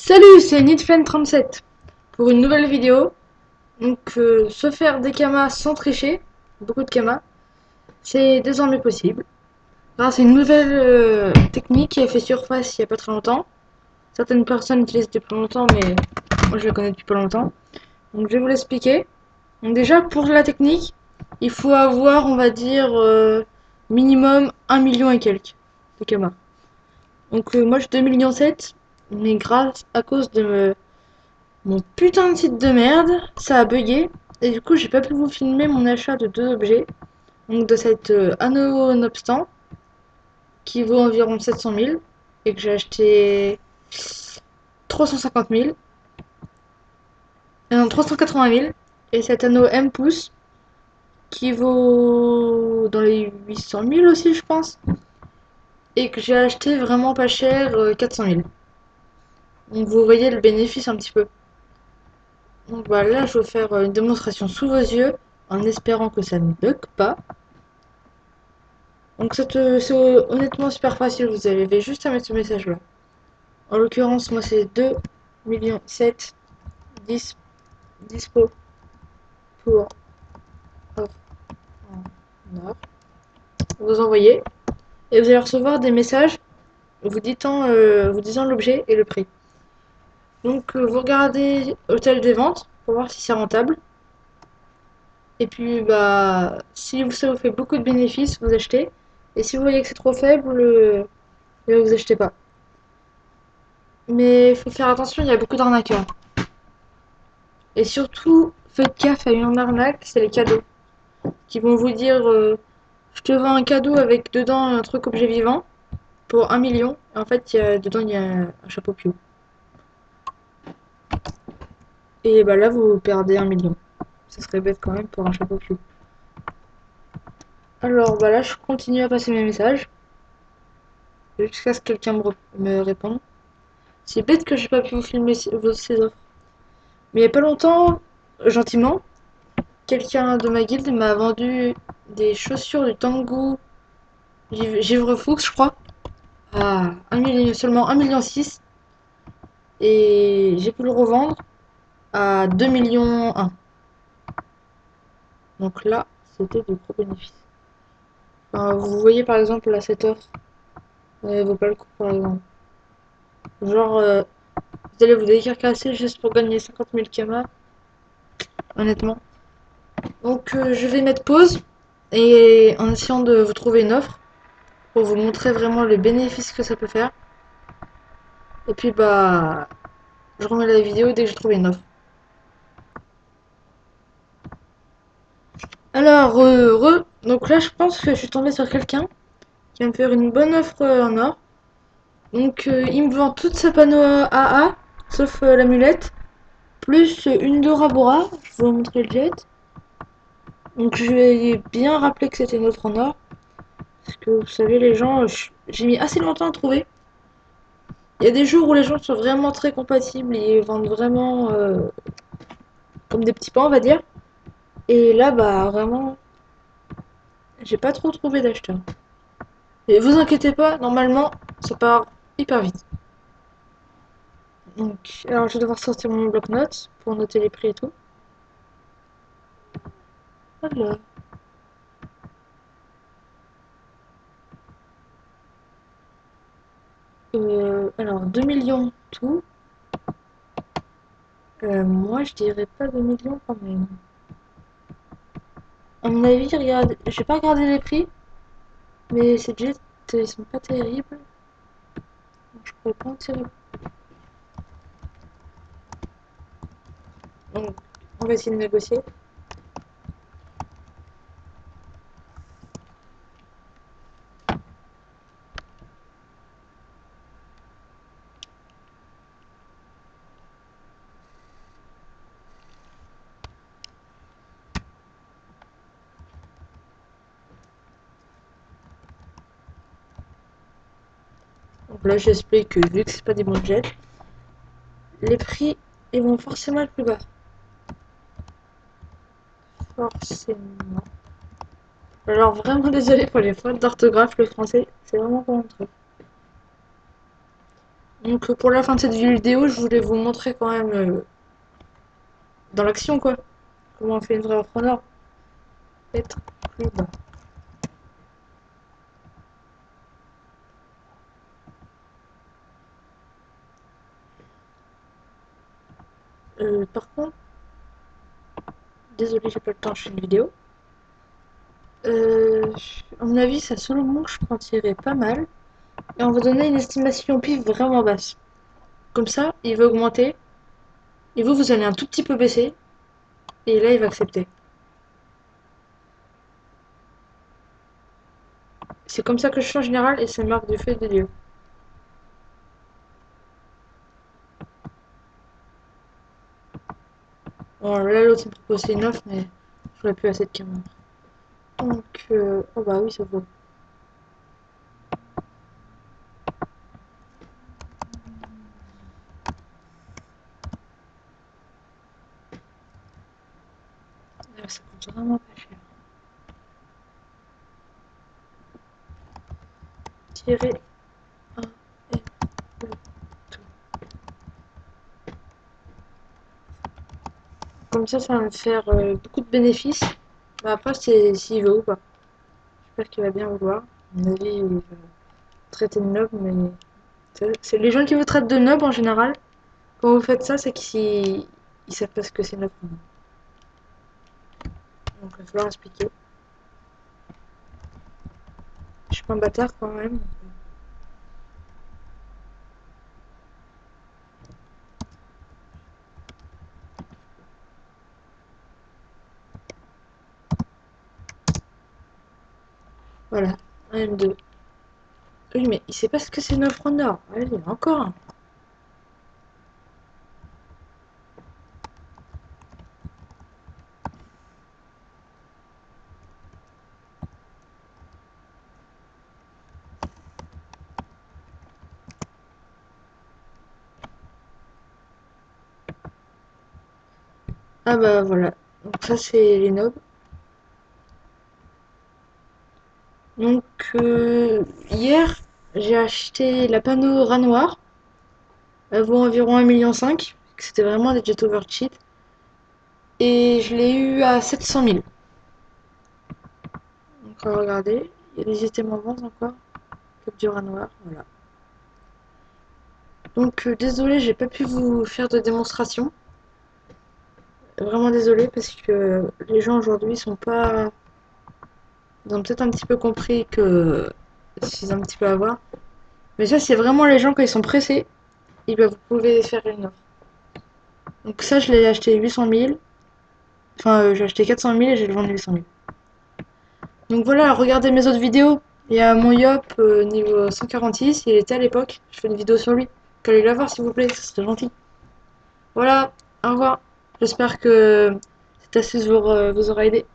Salut, c'est Nidflame37 pour une nouvelle vidéo. Donc, se faire des kamas sans tricher, beaucoup de kamas, c'est désormais possible. Grâce à une nouvelle technique qui a fait surface il n'y a pas très longtemps. Certaines personnes l'utilisent depuis longtemps, mais moi je la connais depuis pas longtemps. Donc, je vais vous l'expliquer. Donc, déjà, pour la technique, il faut avoir, on va dire, minimum 1 million et quelques de kamas. Donc, moi j'ai 2,7 millions, mais grâce à cause de mon putain de site de merde, ça a bugué. Et du coup, j'ai pas pu vous filmer mon achat de deux objets. Donc, de cet anneau nonobstant, qui vaut environ 700 000, et que j'ai acheté 350 000. Non, 380 000. Et cet anneau M pouces, qui vaut dans les 800 000 aussi, je pense. Et que j'ai acheté vraiment pas cher, 400 000. Donc, vous voyez le bénéfice un petit peu. Donc, voilà, je vais vous faire une démonstration sous vos yeux, en espérant que ça ne bug pas. Donc c'est honnêtement super facile, vous avez juste à mettre ce message là. En l'occurrence, moi c'est 2,7 millions dispo pour offre en or. Vous envoyez et vous allez recevoir des messages vous disant l'objet et le prix. Donc vous regardez hôtel des ventes pour voir si c'est rentable. Et puis bah si ça vous fait beaucoup de bénéfices, vous achetez. Et si vous voyez que c'est trop faible, vous achetez pas. Mais il faut faire attention, il y a beaucoup d'arnaqueurs. Et surtout, faites gaffe à une arnaque, c'est les cadeaux. Qui vont vous dire je te vends un cadeau avec dedans un truc objet vivant pour 1 million. Et en fait, dedans, il y a un chapeau Pew. Et bah là, vous perdez 1 million. Ça serait bête quand même pour un chapeau Pew. Alors bah là, je continue à passer mes messages jusqu'à ce que quelqu'un me réponde. C'est bête que j'ai pas pu vous filmer ces offres. Mais il y a pas longtemps, gentiment, quelqu'un de ma guilde m'a vendu des chaussures du Tango Givre Fuchs, je crois, à 1 million, seulement 1,6 million. Et j'ai pu le revendre à 2,1 millions. Donc là, c'était de gros bénéfices. Enfin, vous voyez par exemple là, cette offre, elle vaut pas le coup par exemple. Genre, vous allez vous décarcasser juste pour gagner 50 000 kamas, honnêtement. Donc je vais mettre pause et en essayant de vous trouver une offre pour vous montrer vraiment le bénéfice que ça peut faire. Et puis bah, je remets la vidéo dès que j'ai trouvé une offre. Alors, donc là je pense que je suis tombée sur quelqu'un qui va me faire une bonne offre en or. Donc il me vend toute sa panneau AA, sauf l'amulette, plus une Dora Bora, je vais vous montrer le jet. Donc je vais bien rappeler que c'était une offre en or. Parce que vous savez les gens, j'ai mis assez longtemps à trouver. Il y a des jours où les gens sont vraiment très compatibles et vendent vraiment comme des petits pains on va dire. Et là bah vraiment, j'ai pas trop trouvé d'acheteurs. Et vous inquiétez pas, normalement ça part hyper vite. Donc, alors je vais devoir sortir mon bloc-notes pour noter les prix et tout. Alors, alors 2 millions tout. Moi je dirais pas 2 millions quand même. À mon avis, regarde, j'ai pas regardé les prix, mais ces jets ils sont pas terribles. Donc je pourrais pas en tirer. Donc on va essayer de négocier. Donc là j'explique que vu que c'est pas des bons jets, les prix ils vont forcément être plus bas. Forcément. Alors vraiment désolé pour les fautes d'orthographe, le français c'est vraiment pas mon truc. Donc pour la fin de cette vidéo, je voulais vous montrer quand même dans l'action quoi, comment on fait une vraie entrepreneur. Être plus bas. Par contre, désolé, j'ai pas le temps, je fais une vidéo. À mon avis, sa solo manche, je m'en tirerais pas mal. Et on va donner une estimation pif vraiment basse. Comme ça, il va augmenter. Et vous allez un tout petit peu baisser. Et là, il va accepter. C'est comme ça que je fais en général et ça marque du fait de Dieu. Bon, là, l'autre, il me proposait une offre, mais j'aurais plus assez de caméra. Donc, oh bah oui, ça vaut. Ça coûte vraiment pas cher. Tirer un et le tout. Comme ça va me faire beaucoup de bénéfices. Bah après, c'est s'il veut ou pas. J'espère qu'il va bien vouloir. À mon avis, il va traiter de noble, mais c'est les gens qui vous traitent de noble en général. Quand vous faites ça, c'est qu'ils savent pas ce que c'est noble. Donc il va falloir expliquer. Je suis pas un bâtard quand même. Voilà, un M2. Oui, mais il sait pas ce que c'est 9 en or. Allez, encore un. Ah bah voilà. Donc ça, c'est les nobles. Donc hier, j'ai acheté la Panora noire. Elle vaut environ 1,5 million. C'était vraiment des jet over cheat. Et je l'ai eu à 700 000. Donc on va regarder. Il y a des items en vente encore. Capture noir, voilà. Donc désolé, j'ai pas pu vous faire de démonstration. Vraiment désolé parce que les gens aujourd'hui sont pas. Ils ont peut-être un petit peu compris que c'est un petit peu à voir. Mais ça, c'est vraiment les gens quand ils sont pressés. Vous pouvez faire une offre. Donc ça, je l'ai acheté 800 000. Enfin, j'ai acheté 400 000 et j'ai vendu 800 000. Donc voilà, regardez mes autres vidéos. Il y a mon Yop niveau 146, il était à l'époque. Je fais une vidéo sur lui. Allez la voir s'il vous plaît, ce serait gentil. Voilà, au revoir. J'espère que cette astuce vous aura aidé.